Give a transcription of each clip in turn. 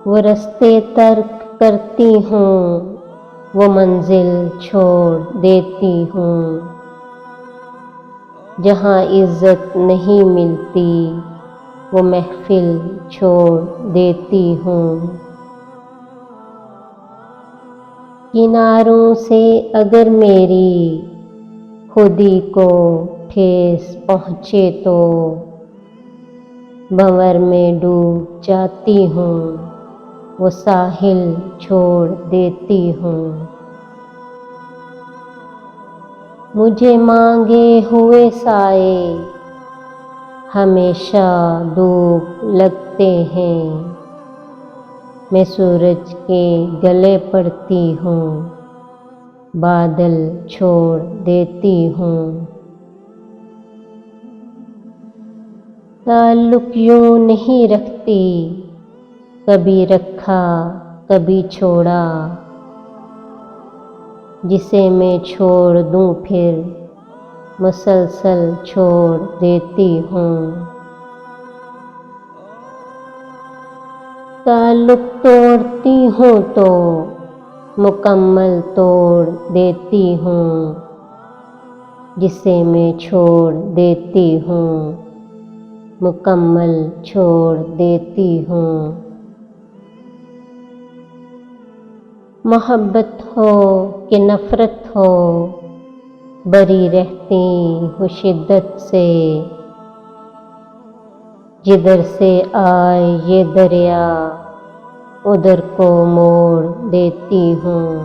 وہ رستے ترک کرتی ہوں، وہ منزل چھوڑ دیتی ہوں، جہاں عزت نہیں ملتی وہ محفل چھوڑ دیتی ہوں۔ کناروں سے اگر میری خودی کو ٹھیس پہنچے تو بھنور میں ڈوب جاتی ہوں، وہ ساحل چھوڑ دیتی ہوں۔ مجھے مانگے ہوئے سائے ہمیشہ دھوپ لگتے ہیں، میں سورج کے گلے پڑتی ہوں، بادل چھوڑ دیتی ہوں۔ تعلق یوں نہیں رکھتی، کبھی رکھا کبھی چھوڑا، جسے میں چھوڑ دوں پھر مسلسل چھوڑ دیتی ہوں۔ تعلق توڑتی ہوں تو مکمل توڑ دیتی ہوں، جسے میں چھوڑ دیتی ہوں مکمل چھوڑ دیتی ہوں۔ محبت ہو کہ نفرت ہو بری رہتی ہوں شدت سے، جدھر سے آئے یہ دریا ادھر کو موڑ دیتی ہوں۔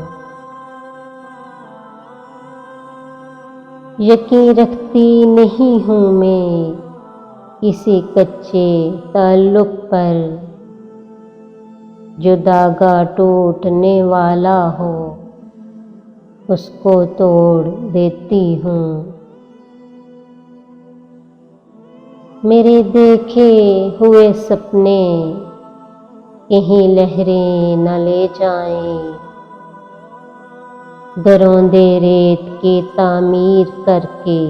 یقین رکھتی نہیں ہوں میں کسی کچے تعلق پر، جو دھاگا ٹوٹنے والا ہو اس کو توڑ دیتی ہوں۔ میرے دیکھے ہوئے سپنے کہیں لہریں نہ لے جائیں، گھروں دے ریت کی تعمیر کر کے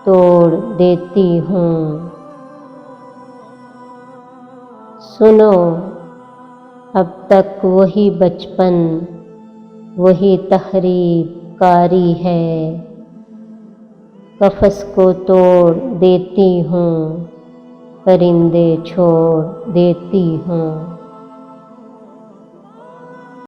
توڑ دیتی ہوں۔ سنو اب تک وہی بچپن وہی تحریک کاری ہے، قفس کو توڑ دیتی ہوں، پرندے چھوڑ دیتی ہوں۔